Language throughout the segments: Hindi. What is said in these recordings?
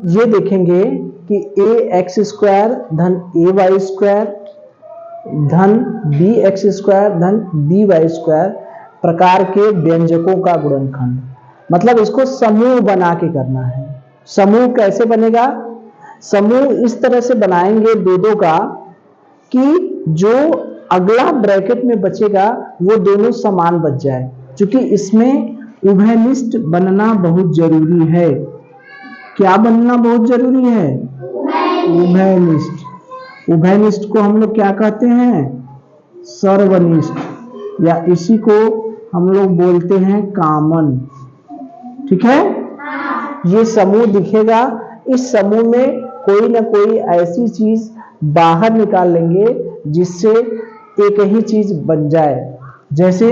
ये देखेंगे कि ए एक्स स्क्वायर धन ए वाई स्क्वायर धन बी एक्स स्क्वायर धन बी वाई स्क्वायर प्रकार के व्यंजकों का गुणनखंड, मतलब इसको समूह बना के करना है। समूह कैसे बनेगा? समूह इस तरह से बनाएंगे दो दो का कि जो अगला ब्रैकेट में बचेगा वो दोनों समान बच जाए, क्योंकि इसमें उभयनिष्ठ बनना बहुत जरूरी है। क्या बनना बहुत जरूरी है? उभयनिष्ठ। उभयनिष्ठ को हम लोग क्या कहते हैं? सर्वनिष्ठ, या इसी को हम लोग बोलते हैं कॉमन। ठीक है, ये समूह दिखेगा। इस समूह में कोई ना कोई ऐसी चीज बाहर निकाल लेंगे जिससे एक ही चीज बन जाए, जैसे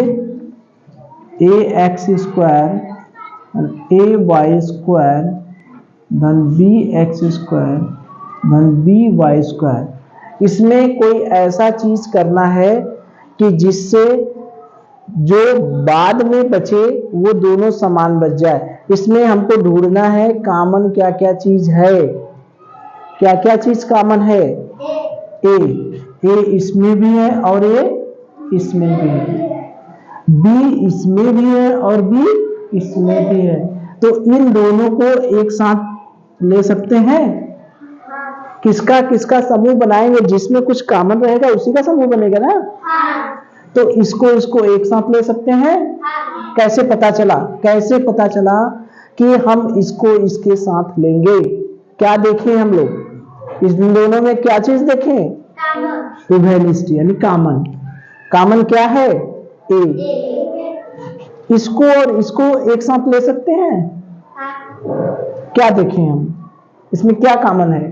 ए एक्स स्क्वायर ए वाई स्क्वायर धन बी एक्स स्क्वायर धन बी वाई स्क्वायर। इसमें कोई ऐसा चीज करना है कि जिससे जो बाद में बचे वो दोनों समान बच जाए। इसमें हमको ढूंढना है कॉमन क्या क्या चीज है। क्या क्या चीज कॉमन है? ए इसमें भी है और ए इसमें भी है, बी इसमें भी है और बी इसमें भी है, तो इन दोनों को एक साथ ले सकते हैं। किसका किसका समूह बनाएंगे? जिसमें कुछ कॉमन रहेगा उसी का समूह बनेगा ना। तो इसको इसको एक साथ ले सकते हैं। कैसे पता चला? कैसे पता चला कि हम इसको इसके साथ लेंगे? क्या देखें हम लोग? इस दोनों में क्या चीज देखें? उभयनिष्ठ यानी कॉमन। कॉमन क्या है? ए। इसको और इसको एक साथ ले सकते हैं। क्या देखें हम? इसमें क्या कॉमन है?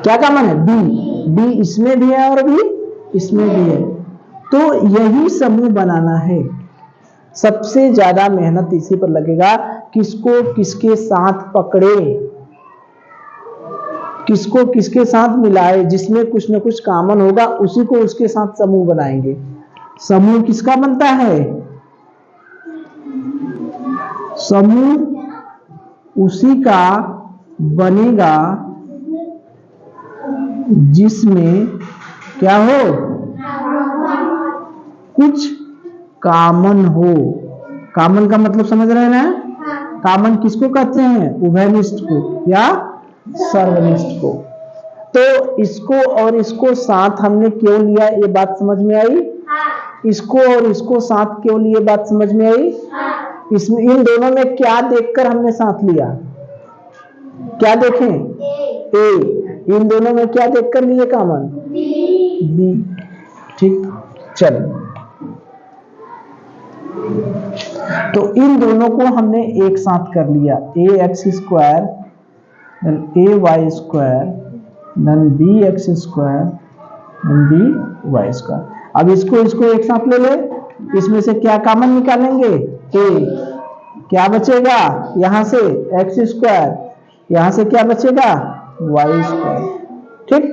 क्या कॉमन है? बी इसमें भी है और बी इसमें भी है, तो यही समूह बनाना है। सबसे ज्यादा मेहनत इसी पर लगेगा, किसको किसके साथ पकड़े, किसको किसके साथ मिलाए, जिसमें कुछ न कुछ कॉमन होगा उसी को उसके साथ समूह बनाएंगे। समूह किसका बनता है? समूह उसी का बनेगा जिसमें क्या हो? कुछ कॉमन हो। कॉमन का मतलब समझ रहे हैं ना? कॉमन किसको कहते हैं? उभयनिष्ठ को या सर्वनिष्ठ को। तो इसको और इसको साथ हमने क्यों लिया, ये बात समझ में आई? इसको और इसको साथ क्यों लिए, बात समझ में आई? इसमें इन दोनों में क्या देखकर हमने साथ लिया? क्या देखें? ए। इन दोनों में क्या देखकर लिए कॉमन? बी। ठीक, चलो। तो इन दोनों को हमने एक साथ कर लिया, ए एक्स स्क्वायर धन ए वाई स्क्वायर धन बी एक्स स्क्वायर धन बी वाई स्क्वायर। अब इसको इसको एक साथ ले ले, इसमें से क्या कॉमन निकालेंगे? ए। क्या बचेगा यहां से? X square. यहां से क्या बचेगा? Y square. ठीक,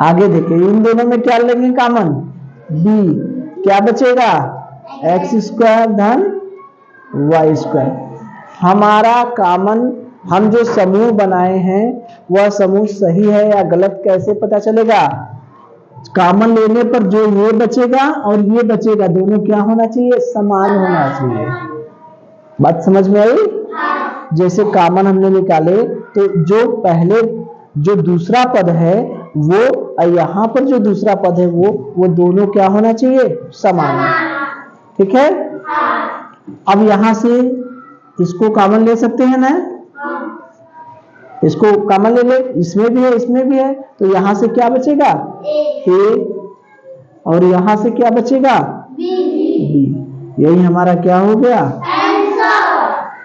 आगे देखिए, इन दोनों में क्या लेंगे कॉमन? बी। क्या बचेगा? एक्स स्क्वायर धन वाई स्क्वायर। हमारा कॉमन, हम जो समूह बनाए हैं वह समूह सही है या गलत कैसे पता चलेगा? कॉमन लेने पर जो ये बचेगा और ये बचेगा दोनों क्या होना चाहिए? समान होना चाहिए। बात समझ में आई? जैसे कॉमन हमने निकाले तो जो पहले जो दूसरा पद है वो, यहां पर जो दूसरा पद है वो दोनों क्या होना चाहिए? समान। ठीक है, अब यहां से इसको कॉमन ले सकते हैं ना? इसको कॉमन ले ले, इसमें भी है इसमें भी है, तो यहां से क्या बचेगा? ए। और यहां से क्या बचेगा? बी। यही हमारा क्या हो गया?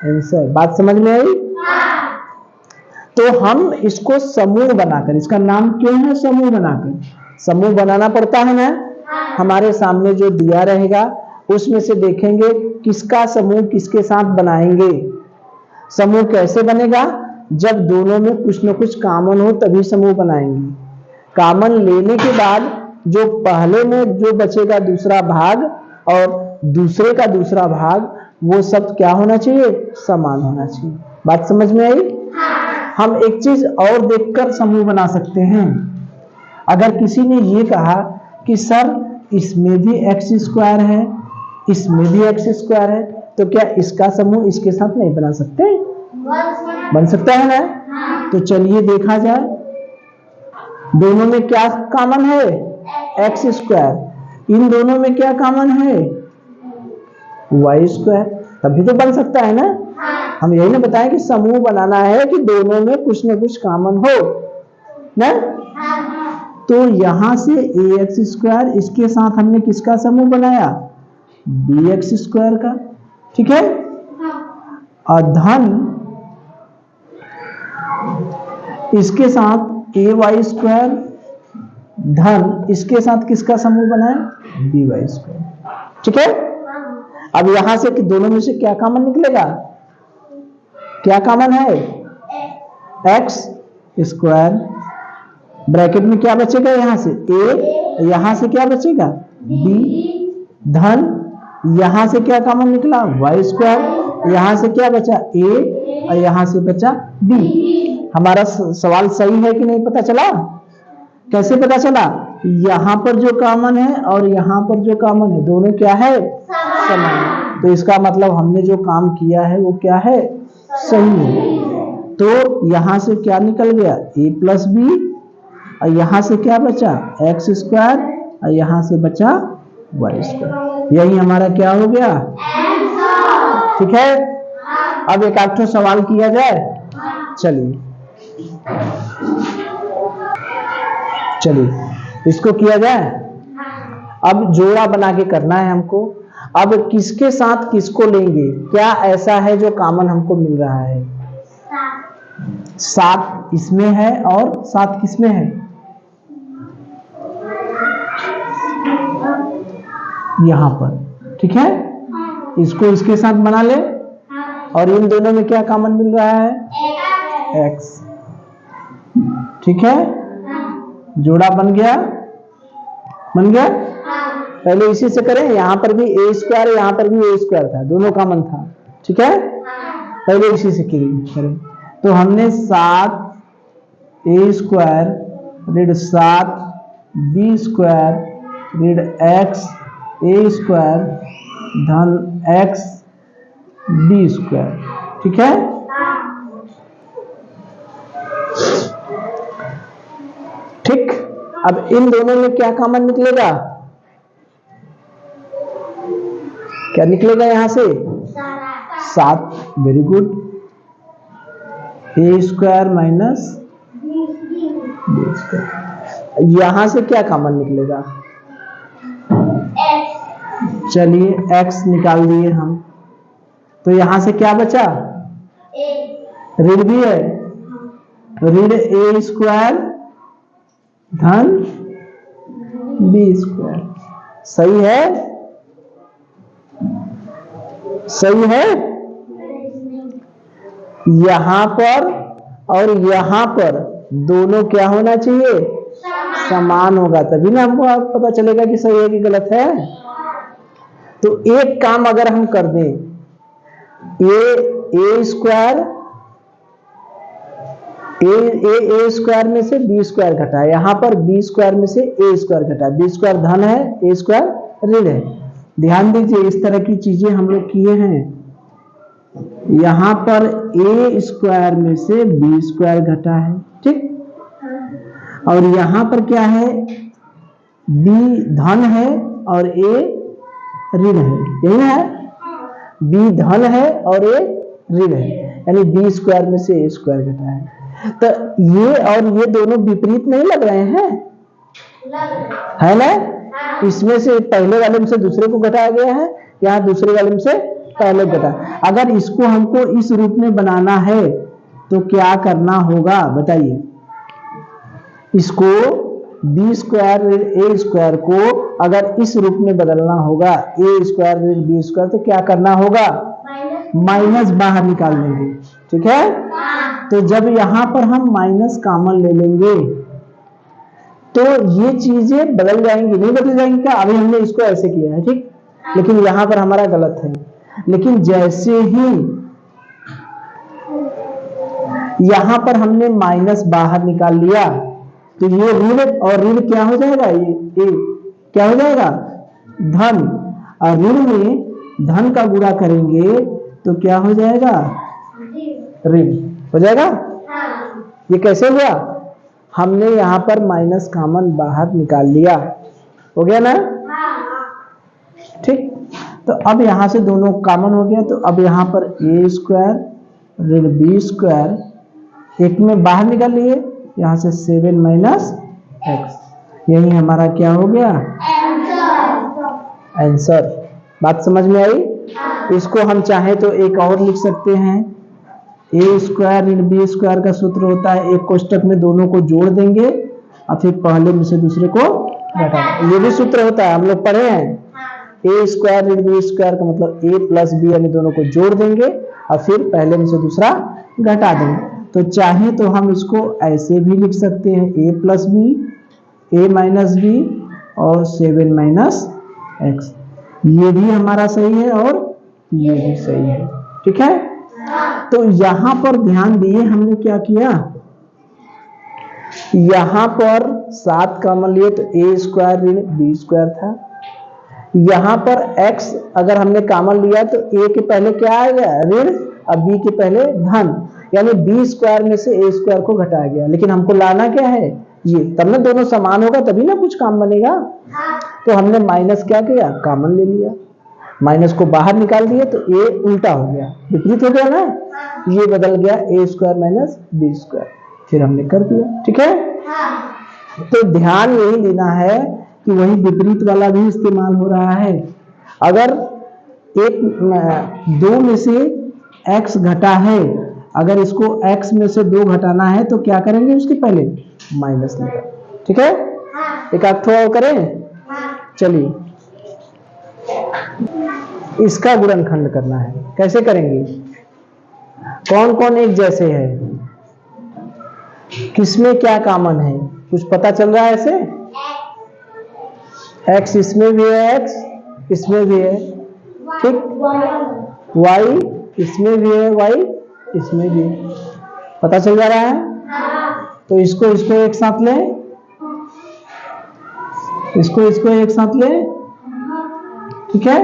आंसर। बात समझ में आई? तो हम इसको समूह बनाकर, इसका नाम क्यों है समूह बनाकर? समूह बनाना पड़ता है ना। हमारे सामने जो दिया रहेगा उसमें से देखेंगे किसका समूह किसके साथ बनाएंगे। समूह कैसे बनेगा? जब दोनों में कुछ न कुछ कॉमन हो तभी समूह बनाएंगे। कॉमन लेने के बाद जो पहले में जो बचेगा दूसरा भाग और दूसरे का दूसरा भाग, वो सब क्या होना चाहिए? समान होना चाहिए। बात समझ में आई? हम एक चीज और देखकर समूह बना सकते हैं। अगर किसी ने ये कहा कि सर इसमें भी एक्स स्क्वायर है, इसमें भी एक्स स्क्वायर है, तो क्या इसका समूह इसके साथ नहीं बना सकते? बन सकता है ना? तो चलिए देखा जाए, दोनों में क्या कॉमन है? X square. इन दोनों में क्या कॉमन है? Y square. तभी तो बन सकता है ना। हम यही ना बताएं कि समूह बनाना है कि दोनों में कुछ ना कुछ कॉमन हो ना। तो यहां से ए एक्स स्क्वायर, इसके साथ हमने किसका समूह बनाया? बी एक्स स्क्वायर का। ठीक है। और धन इसके साथ ए वाई स्क्वायर, धन इसके साथ किसका समूह बनाया? B y square. ठीक है। अब यहां से कि दोनों में से क्या कॉमन निकलेगा? क्या कॉमन है? X square. ब्रैकेट में क्या बचेगा? यहां से ए, यहां से क्या बचेगा? बी। धन यहां से क्या कॉमन निकला? Y square. यहां से क्या बचा? ए, और यहां से बचा बी। हमारा सवाल सही है कि नहीं पता चला? कैसे पता चला? यहां पर जो कॉमन है और यहां पर जो कॉमन है, दोनों क्या है? समान। तो इसका मतलब हमने जो काम किया है वो क्या है? सही है। तो यहां से क्या निकल गया? ए प्लस बी, और यहां से क्या बचा? एक्स स्क्वायर, और यहां से बचा वाई स्क्वायर। यही हमारा क्या हो गया? ठीक है। अब एक आध सवाल किया जाए। चलिए इसको किया जाए। अब जोड़ा बना के करना है हमको। अब किसके साथ किसको लेंगे? क्या ऐसा है जो कॉमन हमको मिल रहा है? 7 इसमें है और 7 किसमें है? यहां पर। ठीक है। इसको इसके साथ बना ले, और इन दोनों में क्या कॉमन मिल रहा है? एक्स। ठीक है। जोड़ा बन गया। बन गया। पहले इसी से करें। यहां पर भी ए स्क्वायर, यहां पर भी ए स्क्वायर था, दोनों कॉमन था। ठीक है। पहले इसी से करें। तो हमने 7 ए स्क्वायर ऋण 7 बी स्क्वायर ऋण एक्स ए स्क्वायर धन एक्स बी स्क्वायर। ठीक है। ठीक। अब इन दोनों में क्या कॉमन निकलेगा? क्या निकलेगा यहां से? 7। Very good. A square minus B square. यहां से क्या कॉमन निकलेगा? चलिए x निकाल दिए हम। तो यहां से क्या बचा? ऋण भी है, ऋण ए स्क्वायर धन बी स्क्वायर। सही है? सही है। यहां पर और यहां पर दोनों क्या होना चाहिए? समान होगा, तभी ना हमको पता चलेगा कि सही है कि गलत है। तो एक काम अगर हम कर दें, ए स्क्वायर ए स्क्वायर में से बी स्क्वायर घटा, यहां पर बी स्क्वायर में से ए स्क्वायर घटा। बी स्क्वायर धन है, ए स्क्वायर ऋण है। ध्यान दीजिए, इस तरह की चीजें हम लोग किए हैं। यहां पर ए स्क्वायर में से बी स्क्वायर घटा है। ठीक। और यहां पर क्या है? बी धन है और ए ऋण है। यही है। बी धन है और ए ऋण है, यानी बी स्क्वायर में से ए स्क्वायर घटा है। तो ये और ये दोनों विपरीत नहीं लग रहे हैं? है ना। इसमें से पहले वाले में से दूसरे को घटाया गया है, यहाँ दूसरे वाले में से पहले घटा। अगर इसको हमको इस रूप में बनाना है तो क्या करना होगा बताइए? इसको बी स्क्वायर ए स्क्वायर को अगर इस रूप में बदलना होगा, ए स्क्वायर बी स्क्वायर, तो क्या करना होगा? माइनस बाहर निकाल लेंगे। ठीक है। तो जब यहां पर हम माइनस कॉमन ले लेंगे तो ये चीजें बदल जाएंगी, नहीं बदल जाएंगी क्या? अभी हमने इसको ऐसे किया है, ठीक, लेकिन यहां पर हमारा गलत है। लेकिन जैसे ही यहां पर हमने माइनस बाहर निकाल लिया तो ये ऋण और ऋण क्या हो जाएगा, ये क्या हो जाएगा, धन। और ऋण में धन का गुणा करेंगे तो क्या हो जाएगा, ऋण हो जाएगा। ये कैसे हुआ, हमने यहां पर माइनस कॉमन बाहर निकाल लिया, हो गया ना। ठीक, तो अब यहां से दोनों कॉमन हो गया तो अब यहां पर ए स्क्वायर ऋण बी स्क्वायर एक में बाहर निकाल लिए, यहां से 7 माइनस एक्स, यही हमारा क्या हो गया, आंसर। बात समझ में आई। इसको हम चाहे तो एक और लिख सकते हैं, ए स्क्वायर ऋण बी स्क्वायर का सूत्र होता है एक कोष्टक में दोनों को जोड़ देंगे और फिर पहले में से दूसरे को घटा, ये भी सूत्र होता है, हम लोग पढ़े हैं। ए स्क्वायर ऋण बी स्क्वायर का मतलब ए प्लस बी, यानी दोनों को जोड़ देंगे और फिर पहले में से दूसरा घटा देंगे। तो चाहे तो हम इसको ऐसे भी लिख सकते हैं, ए प्लस बी, ए माइनस बी और 7 माइनस एक्स, ये भी हमारा सही है और ये भी सही है। ठीक है, तो यहां पर ध्यान दिए हमने क्या किया, यहां पर 7 कॉमन लिए तो ए स्क्वायर ऋण बी स्क्वायर था, यहां पर x अगर हमने कॉमन लिया तो a के पहले क्या आएगा, ऋण, और b के पहले धन, यानी b स्क्वायर में से a स्क्वायर को घटाया गया। लेकिन हमको लाना क्या है, ये, तब ना दोनों समान होगा तभी ना कुछ काम बनेगा। तो हमने माइनस क्या किया, कॉमन ले लिया, माइनस को बाहर निकाल दिए तो a उल्टा हो गया, विपरीत हो गया ना, ये बदल गया a square minus B square, फिर हमने कर दिया। ठीक है, तो ध्यान यही देना है कि वही विपरीत वाला भी इस्तेमाल हो रहा है। अगर एक 2 में से x घटा है, अगर इसको x में से 2 घटाना है तो क्या करेंगे, उसके पहले माइनस लेंगे। ठीक है, एक आध थोड़ा और करें, चलिए इसका गुणनखंड करना है, कैसे करेंगे, कौन कौन एक जैसे है, किसमें क्या कॉमन है, कुछ पता चल रहा है ऐसे, x इसमें भी है, x इसमें भी है, ठीक, y इसमें भी है, y इसमें भी है, पता चल जा रहा है। तो इसको एक साथ ले, इसको एक साथ ले, ठीक है।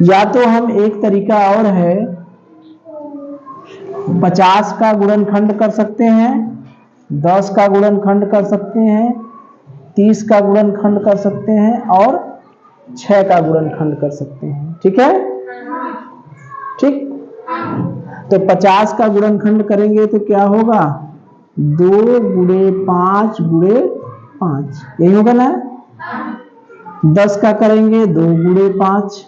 या तो हम एक तरीका और है, 50 का गुणनखंड कर सकते हैं, 10 का गुणनखंड कर सकते हैं, 30 का गुणनखंड कर सकते हैं और 6 का गुणनखंड कर सकते हैं। ठीक है, ठीक, तो 50 का गुणनखंड करेंगे तो क्या होगा, 2 गुणे 5 गुणे 5, यही होगा ना। 10 का करेंगे 2 गुणे 5,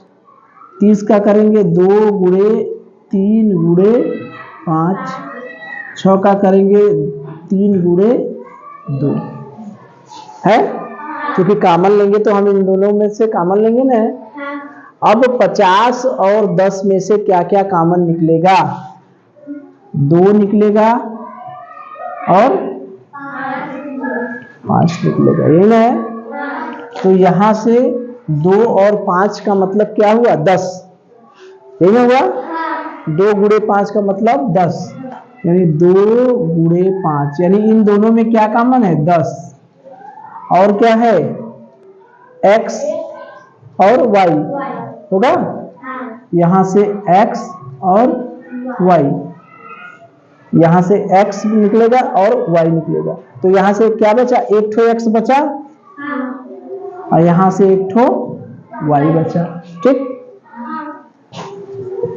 30 का करेंगे 2 गुणे 3 गुणे 5, 6 का करेंगे 3 गुणे 2 है, क्योंकि कॉमन लेंगे तो हम इन दोनों में से कॉमन लेंगे ना। अब 50 और 10 में से क्या क्या कॉमन निकलेगा, 2 निकलेगा और 5 निकलेगा, यही ना है। तो यहां से 2 और 5 का मतलब क्या हुआ, 10, यही ना हुआ, 2 गुणे 5 का मतलब 10, यानी 2 गुणे 5, यानी इन दोनों में क्या कॉमन है, 10, और क्या है, x और y होगा, यहां से x और y, यहां से x निकलेगा और y निकलेगा, तो यहां से क्या बचा, एक ठो x बचा और यहां से एक ठो y बचा। ठीक,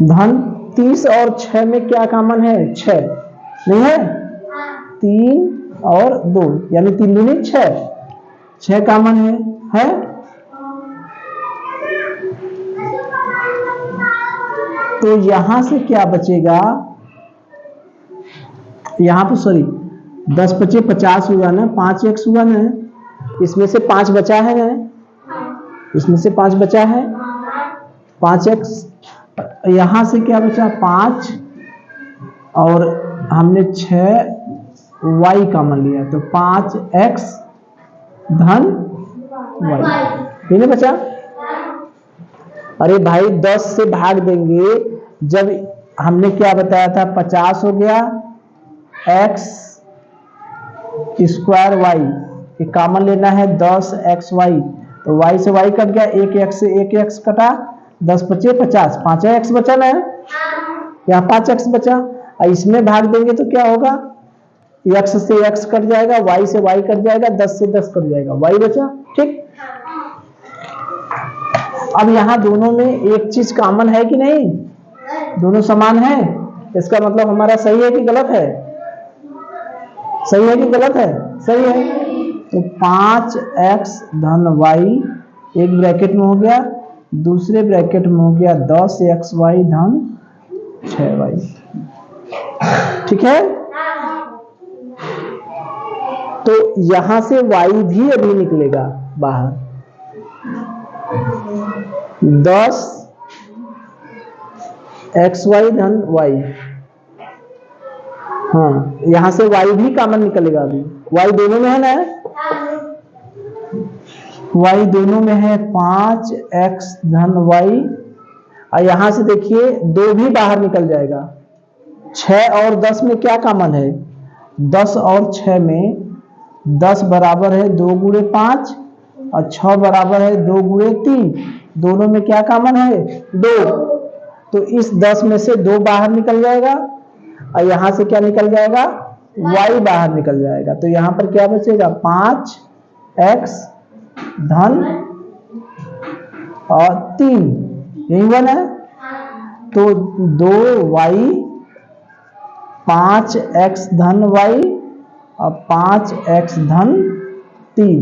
धन 30 और 6 में क्या कॉमन है, 6 नहीं है, 3 और 2, यानी 3 दूनी 6 कॉमन है। तो यहां से क्या बचेगा, यहां पर सॉरी 10 बचे 50 हुआ ना, 5x हुआ ना, इसमें से 5 बचा है ना, इसमें से 5 बचा है, 5x, यहां से क्या बचा 5 और हमने 6y कॉमन लिया तो 5x धन y, ये नहीं बचा। अरे भाई 10 से भाग देंगे, जब हमने क्या बताया था, 50 हो गया x स्क्वायर वाई, ये कॉमन लेना है 10xy, तो y से y कट गया, एक x से एक x कटा, 10 पचे 50, 5x बचा ना, यहाँ 5x बचा, और इसमें भाग देंगे तो क्या होगा, x से x कट जाएगा, y से y कट जाएगा, 10 से 10 कट जाएगा, y बचा। ठीक, अब यहाँ दोनों में एक चीज कॉमन है कि नहीं, दोनों समान है, इसका मतलब हमारा सही है कि गलत है, सही है कि गलत है, सही है। तो 5x धन y एक ब्रैकेट में हो गया, दूसरे ब्रैकेट में हो गया 10xy धन 6y। ठीक है, तो यहां से y भी अभी निकलेगा बाहर, 10xy धन y, हाँ यहां से y भी कॉमन निकलेगा, अभी y दोनों में है ना, y दोनों में है 5x धन y, और यहां से देखिए 2 भी बाहर निकल जाएगा, 6 और 10 में क्या कॉमन है, 10 और 6 में 10 बराबर है 2 गुणे 5 और 6 बराबर है 2 गुणे 3, दोनों में क्या कॉमन है 2, तो इस 10 में से 2 बाहर निकल जाएगा, और यहां से क्या निकल जाएगा, y बाहर निकल जाएगा, तो यहां पर क्या बचेगा 5x धन और 3, यही बना है, तो 2y 5x धन y और 5x धन 3,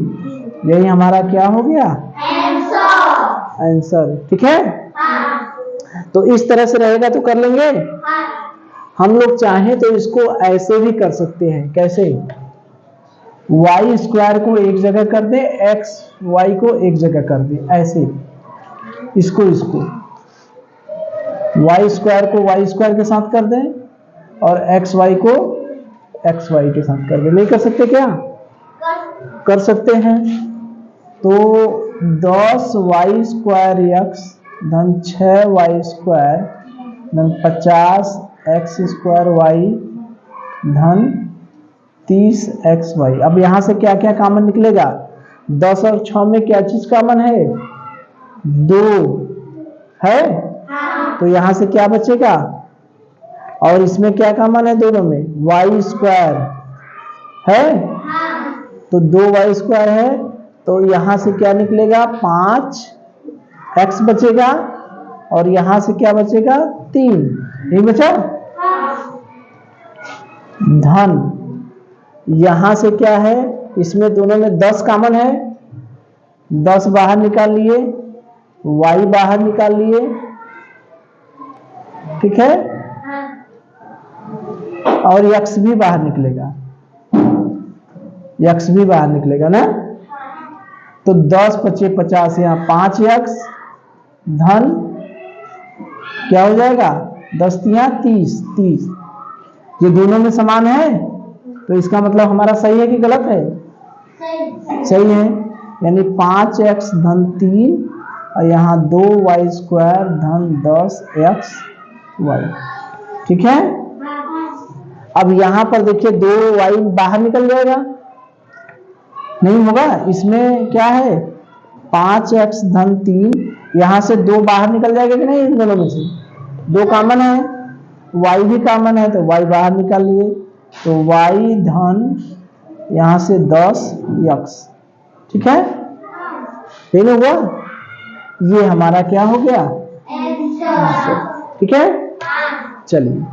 यही हमारा क्या हो गया आंसर। ठीक है, तो इस तरह से रहेगा तो कर लेंगे। हम लोग चाहें तो इसको ऐसे भी कर सकते हैं, कैसे, y स्क्वायर को एक जगह कर दे, x y को एक जगह कर दे, ऐसे इसको y स्क्वायर को y स्क्वायर के साथ कर दे और x y को x y के साथ कर दे, नहीं कर सकते क्या, कर सकते हैं। तो 10y स्क्वायर x धन 6y स्क्वायर धन 50x स्क्वायर y धन 30xy। अब यहां से क्या क्या कॉमन निकलेगा, 10 और 6 में क्या चीज कॉमन है, 2 है, तो यहां से क्या बचेगा, और इसमें क्या कॉमन है दोनों में, y स्क्वायर है, तो 2y स्क्वायर है, तो यहां से क्या निकलेगा 5x बचेगा, और यहां से क्या बचेगा 3, नहीं बचा, धन यहां से क्या है, इसमें दोनों में 10 कॉमन है, 10 बाहर निकाल लिए, y बाहर निकाल लिए, ठीक है, और x भी बाहर निकलेगा, x भी बाहर निकलेगा ना, तो 10 पचे 50, यहाँ 5x धन क्या हो जाएगा 10 तिया 30, ये दोनों में समान है, तो इसका मतलब हमारा सही है कि गलत है, सही है, यानी 5x धन 3 और यहाँ 2y स्क्वायर धन 10xy। ठीक है, अब यहां पर देखिए 2y बाहर निकल जाएगा, नहीं होगा, इसमें क्या है 5x धन 3, यहां से 2 बाहर निकल जाएगा कि नहीं, इन दोनों में से 2 कॉमन है, y भी कॉमन है, तो y बाहर निकाल लिए, तो y धन यहां से 10x। ठीक है, ये हुआ, ये हमारा क्या हो गया, ठीक है, चलिए।